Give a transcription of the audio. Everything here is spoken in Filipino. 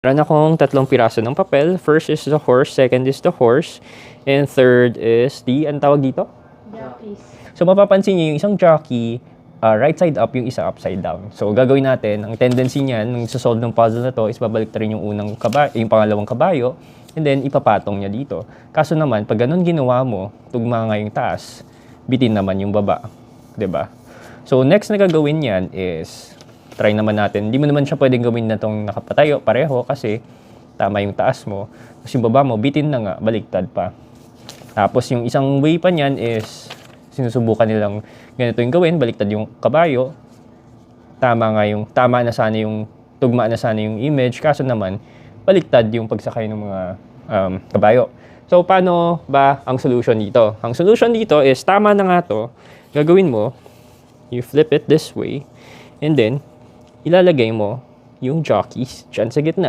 Meron akong 3 piraso ng papel. First is the horse, second is the horse, and third is ang tawag dito? Jockeys. So mapapansin niyo yung isang jockey, right side up, yung isa upside down. So gagawin natin, ang tendency niyan, nung isa-solve ng puzzle na to, is babalik rin yung yung pangalawang kabayo, and then ipapatong niya dito. Kaso naman, pag ganun ginawa mo, tugma nga yung taas, bitin naman yung baba. 'Di ba? So next na gagawin niyan is, try naman natin. Hindi mo naman siya pwedeng gawin na itong nakapatayo pareho kasi tama yung taas mo. Tapos yung baba mo, bitin na nga, baliktad pa. Tapos yung isang way pa niyan is, sinusubukan nilang ganito yung gawin, baliktad yung kabayo. Tama na sana yung, tugma na sana yung image. Kaso naman, baliktad yung pagsakay ng mga kabayo. So, paano ba ang solution dito? Ang solution dito is, tama na nga to. Gagawin mo, you flip it this way, and then, ilalagay mo yung jockeys dyan sa gitna.